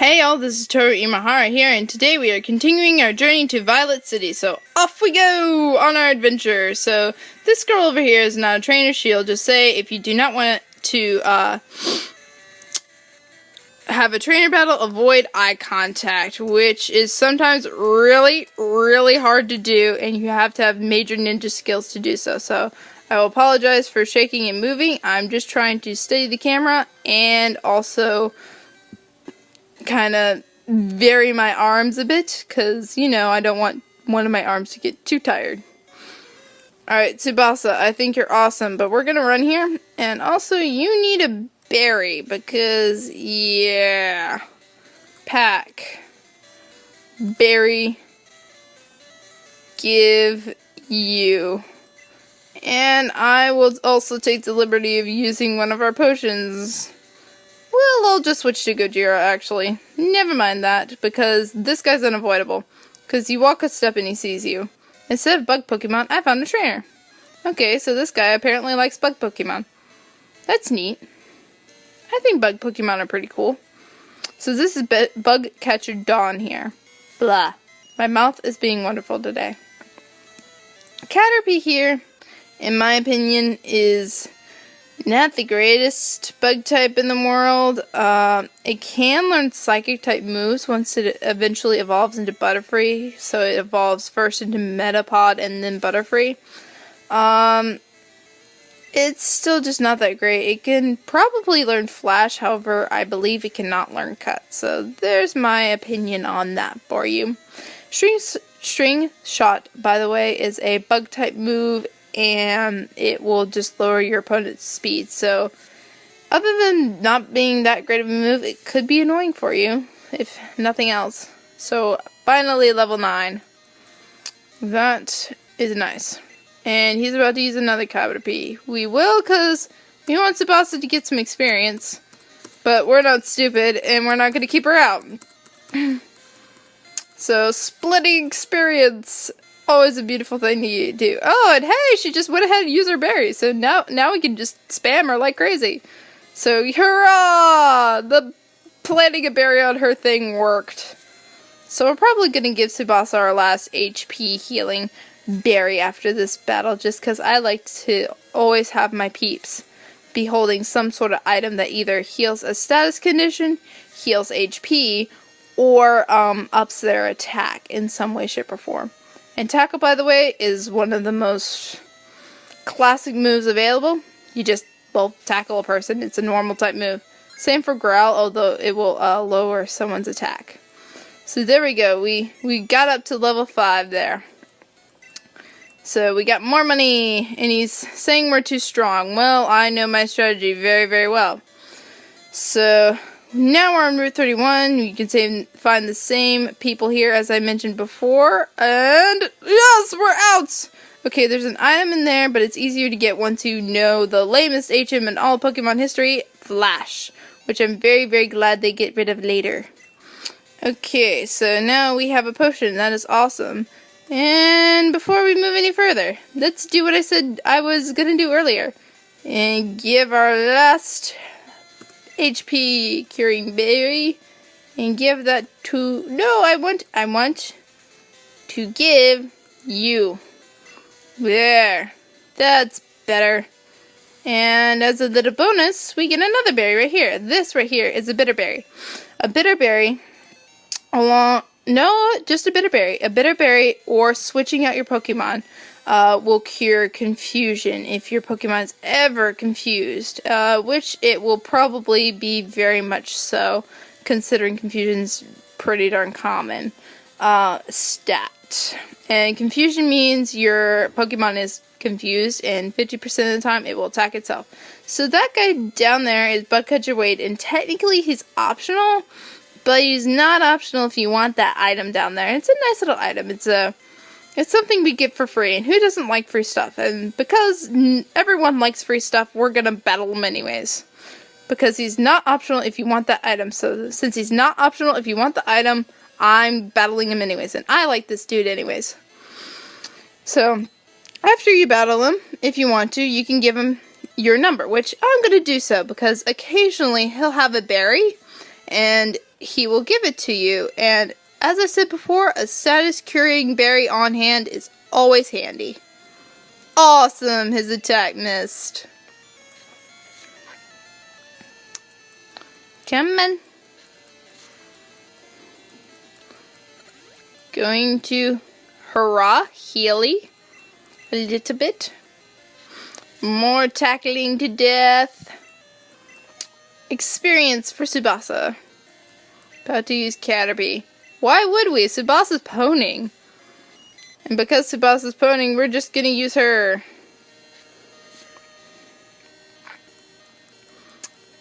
Hey all, this is Toru Imahara here, and today we are continuing our journey to Violet City, so off we go on our adventure. So, this girl over here is not a trainer. She'll just say, if you do not want to, have a trainer battle, avoid eye contact, which is sometimes really, really hard to do, and you have to have major ninja skills to do so. So, I will apologize for shaking and moving. I'm just trying to steady the camera, and also kind of vary my arms a bit, because, you know, I don't want one of my arms to get too tired. Alright, Tsubasa, I think you're awesome, but we're gonna run here, and also you need a berry, because, yeah, pack, berry, give you, and I will also take the liberty of using one of our potions. Well, I'll just switch to Gojira, actually. Never mind that, because this guy's unavoidable. Because you walk a step and he sees you. Instead of bug Pokemon, I found a trainer. Okay, so this guy apparently likes bug Pokemon. That's neat. I think bug Pokemon are pretty cool. So this is Bug Catcher Dawn here. Blah. My mouth is being wonderful today. Caterpie here, in my opinion, is not the greatest bug type in the world. It can learn psychic type moves once it eventually evolves into Butterfree. So it evolves first into Metapod and then Butterfree. It's still just not that great. It can probably learn Flash, however, I believe it cannot learn Cut. So there's my opinion on that for you. String Shot, by the way, is a bug type move, and it will just lower your opponent's speed. So, other than not being that great of a move, it could be annoying for you, if nothing else. So, finally, level 9. That is nice. And he's about to use another Caterpie. We will, because we want Tsubasa to get some experience. But we're not stupid, and we're not going to keep her out. So, splitting experience. Always a beautiful thing to do. Oh, and hey, she just went ahead and used her berry. So now we can just spam her like crazy. So, hurrah! The planting a berry on her thing worked. So we're probably going to give Tsubasa our last HP healing berry after this battle, just because I like to always have my peeps be holding some sort of item that either heals a status condition, heals HP, or ups their attack in some way, shape, or form. And Tackle, by the way, is one of the most classic moves available. You just, well, tackle a person. It's a normal type move. Same for Growl, although it will lower someone's attack. So there we go. We got up to level 5 there. So we got more money, and he's saying we're too strong. Well, I know my strategy very, very well. So now we're on Route 31. You can find the same people here as I mentioned before. And yes, we're out! Okay, there's an item in there, but it's easier to get once you know the lamest HM in all Pokemon history, Flash. Which I'm very, very glad they get rid of later. Okay, so now we have a potion. That is awesome. And before we move any further, let's do what I said I was going to do earlier. And give our last HP curing berry, and give that to, no, I want to give you. There, that's better. And as a little bonus, we get another berry right here. This right here is a bitter berry. A bitter berry, just a bitter berry. A bitter berry, or switching out your Pokemon, will cure confusion if your Pokemon is ever confused, which it will probably be very much so, considering confusion's pretty darn common. Stat. And confusion means your Pokemon is confused, and 50% of the time it will attack itself. So that guy down there is Bug Catcher Wade, and technically he's optional, but he's not optional if you want that item down there. It's a nice little item. It's something we get for free, and who doesn't like free stuff? And because everyone likes free stuff, we're gonna battle him anyways. Because he's not optional if you want that item. So since he's not optional if you want the item, I'm battling him anyways. And I like this dude anyways. So after you battle him, if you want to, you can give him your number, which I'm gonna do so because occasionally he'll have a berry, and he will give it to you. And as I said before, a status curing berry on hand is always handy. Awesome, his attack missed. Come on. Going to hurrah, Healy. A little bit. More tackling to death. Experience for Tsubasa. About to use Caterpie. Why would we? Tsubasa's poning. And because Tsubasa's poning, we're just gonna use her.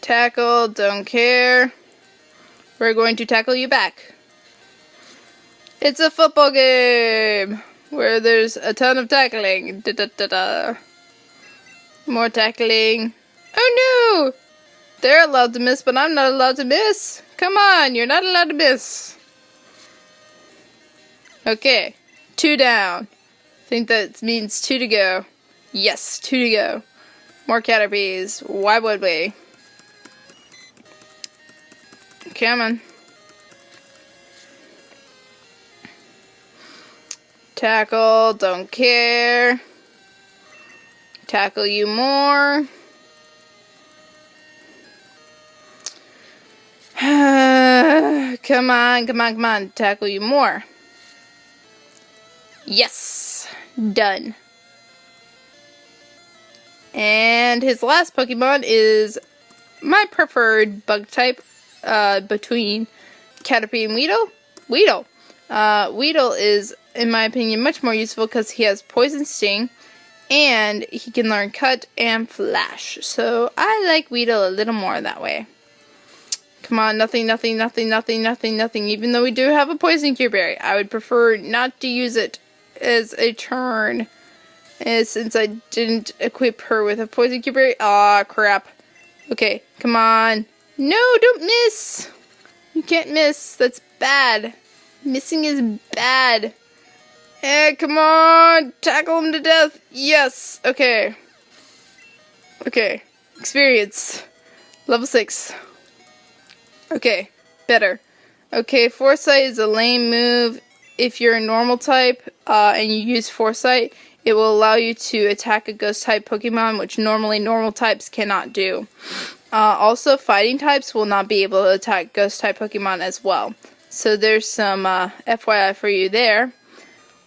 Tackle, don't care. We're going to tackle you back. It's a football game where there's a ton of tackling. Da da da da. More tackling. Oh no! They're allowed to miss, but I'm not allowed to miss. Come on, you're not allowed to miss. Okay, 2 down. I think that means 2 to go. Yes, 2 to go. More Caterpies. Why would we? Come on. Tackle, don't care. Tackle you more. Come on, come on, come on. Tackle you more. Yes. Done. And his last Pokemon is my preferred bug type between Caterpie and Weedle. Weedle. Weedle is, in my opinion, much more useful because he has Poison Sting and he can learn Cut and Flash. So I like Weedle a little more that way. Come on, nothing, nothing, nothing, nothing, nothing, nothing. Even though we do have a Poison Cure Berry, I would prefer not to use it as a turn. Since I didn't equip her with a Poison Cure Berry. Aw, crap. Okay, come on. No, don't miss. You can't miss. That's bad. Missing is bad. Come on. Tackle him to death. Yes. Okay. Okay. Experience. Level 6. Okay. Better. Okay, Foresight is a lame move. If you're a normal type and you use Foresight, it will allow you to attack a ghost type Pokemon, which normally normal types cannot do. Also, fighting types will not be able to attack ghost type Pokemon as well. So there's some FYI for you there.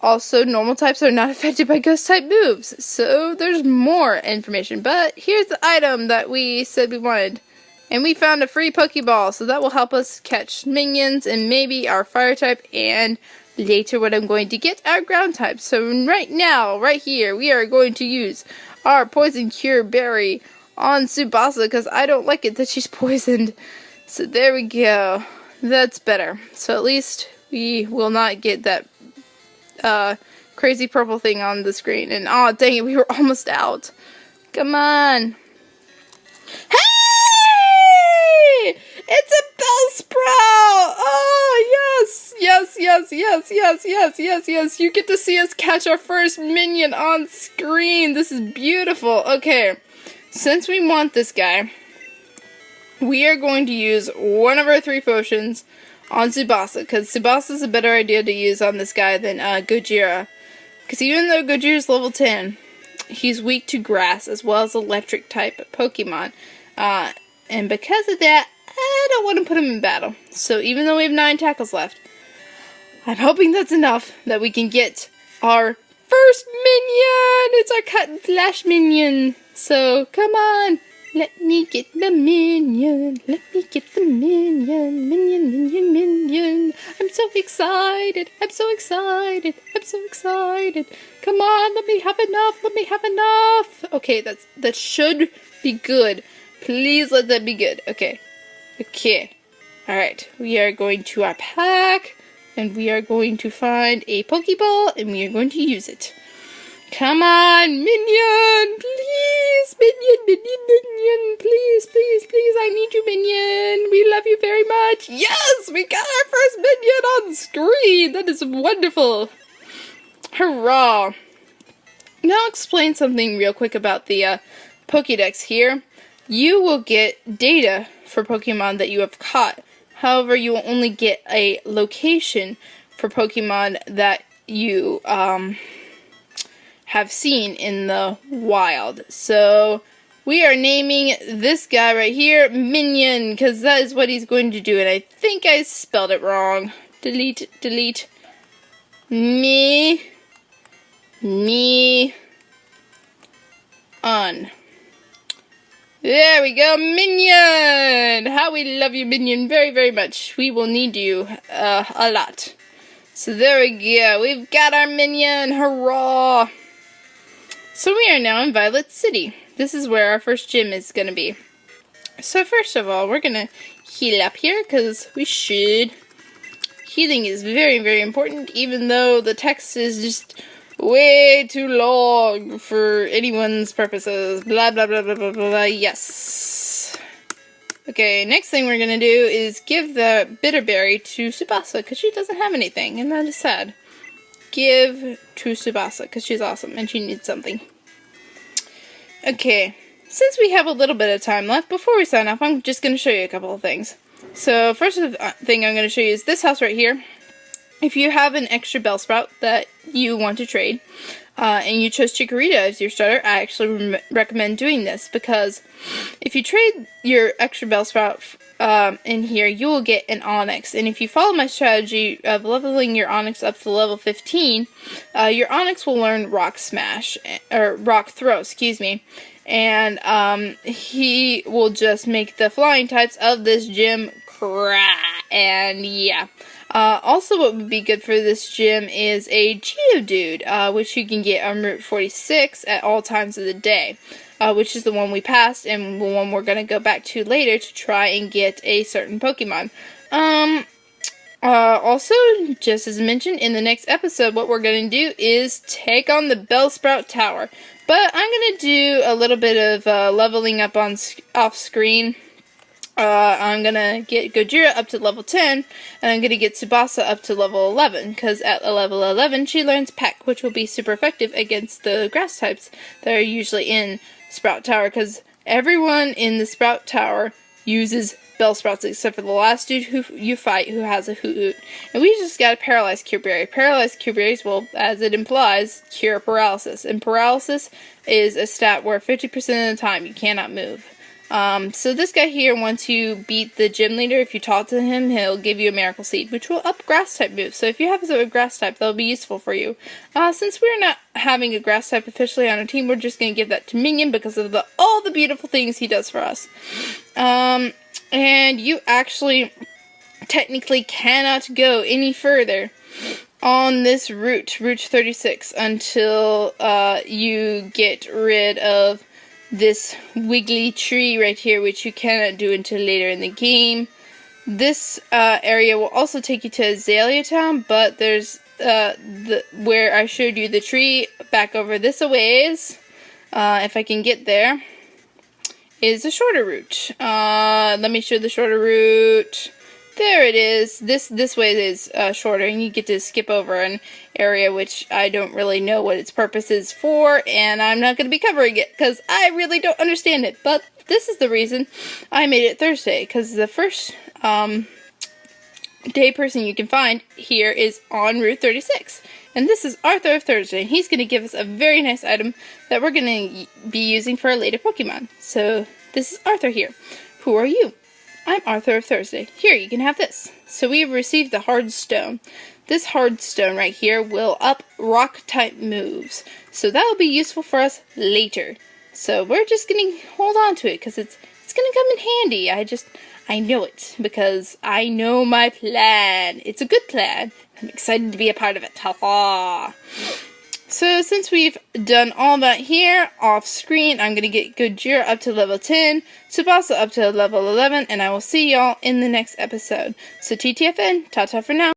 Also, normal types are not affected by ghost type moves. So there's more information. But here's the item that we said we wanted. And we found a free Pokeball. So that will help us catch minions and maybe our fire type. And later what I'm going to get, our ground type. So right now, right here, we are going to use our Poison Cure Berry on Tsubasa because I don't like it that she's poisoned. So there we go. That's better. So at least we will not get that crazy purple thing on the screen. And oh dang it, we were almost out. Come on. Hey! It's a Bellsprout! Oh yes! Yes, yes, yes, yes, yes, yes, yes. You get to see us catch our first minion on screen. This is beautiful. Okay. Since we want this guy, we are going to use one of our 3 potions on Tsubasa, because Tsubasa is a better idea to use on this guy than Gojira. Because even though Gojira is level 10, he's weak to grass as well as electric type Pokemon. And because of that, I don't want to put him in battle. So even though we have 9 tackles left, I'm hoping that's enough that we can get our first minion! It's our Cut and Flash minion! So, come on! Let me get the minion! Let me get the minion! Minion, minion, minion! I'm so excited! I'm so excited! I'm so excited! Come on, let me have enough! Let me have enough! Okay, that should be good. Please let that be good. Okay. Okay. Alright, we are going to our pack, and we are going to find a Pokeball, and we are going to use it. Come on, Minion! Please! Minion, Minion, Minion! Please, please, please, I need you, Minion! We love you very much! Yes! We got our first Minion on screen! That is wonderful! Hurrah! Now I'll explain something real quick about the Pokédex here. You will get data for Pokemon that you have caught. However, you will only get a location for Pokemon that you have seen in the wild. So we are naming this guy right here Minion, because that is what he's going to do. And I think I spelled it wrong. Delete, delete. On. There we go, Minion! How we love you, Minion, very, very much. We will need you a lot. So there we go. We've got our Minion. Hurrah! So we are now in Violet City. This is where our first gym is going to be. So first of all, we're going to heal up here because we should. Healing is very, very important, even though the text is just way too long for anyone's purposes. Blah, blah, blah, blah, blah, blah. Yes. Okay, next thing we're going to do is give the Bitterberry to Tsubasa, because she doesn't have anything, and that is sad. Give to Tsubasa, because she's awesome, and she needs something. Okay, since we have a little bit of time left, before we sign off, I'm just going to show you a couple of things. So, first thing I'm going to show you is this house right here. If you have an extra Bellsprout that you want to trade, and you chose Chikorita as your starter, I actually recommend doing this, because if you trade your extra Bellsprout in here, you will get an Onix, and if you follow my strategy of leveling your Onix up to level 15, your Onix will learn Rock Smash, or Rock Throw, excuse me, and he will just make the flying types of this gym cry, and yeah. Also, what would be good for this gym is a Geodude, which you can get on Route 46 at all times of the day, which is the one we passed and the one we're going to go back to later to try and get a certain Pokemon. Also, just as mentioned, in the next episode, what we're going to do is take on the Bellsprout Tower. But I'm going to do a little bit of leveling up on off screen. I'm going to get Gojira up to level 10, and I'm going to get Tsubasa up to level 11, because at level 11 she learns Peck, which will be super effective against the grass types that are usually in Sprout Tower, because everyone in the Sprout Tower uses Bellsprouts except for the last dude who you fight who has a Hoot. And we just got a Paralyzed Cure Berry. Paralyzed Cure Berries will, as it implies, cure paralysis, and paralysis is a stat where 50% of the time you cannot move. So this guy here, once you beat the gym leader, if you talk to him, he'll give you a Miracle Seed, which will up grass type moves. So if you have a grass type, that'll be useful for you. Since we're not having a grass type officially on our team, we're just going to give that to Minion because of all the beautiful things he does for us. And you actually technically cannot go any further on this route 36, until you get rid of this wiggly tree right here, which you cannot do until later in the game. This area will also take you to Azalea Town, but there's where I showed you the tree back over this a ways, if I can get there, is a shorter route. Let me show the shorter route. There it is. This way is shorter, and you get to skip over an area which I don't really know what its purpose is for, and I'm not going to be covering it because I really don't understand it. But this is the reason I made it Thursday, because the first day person you can find here is on Route 36. And this is Arthur of Thursday, and he's going to give us a very nice item that we're going to be using for a later Pokemon. So this is Arthur here. Who are you? I'm Arthur of Thursday. Here, you can have this. So we have received the Hard Stone. This Hard Stone right here will up rock-type moves. So that will be useful for us later. So we're just going to hold on to it, because it's going to come in handy. I know it, because I know my plan. It's a good plan. I'm excited to be a part of it. Ha-ha! So since we've done all that here, off screen, I'm going to get Gojira up to level 10, Tsubasa up to level 11, and I will see y'all in the next episode. So TTFN, ta-ta for now.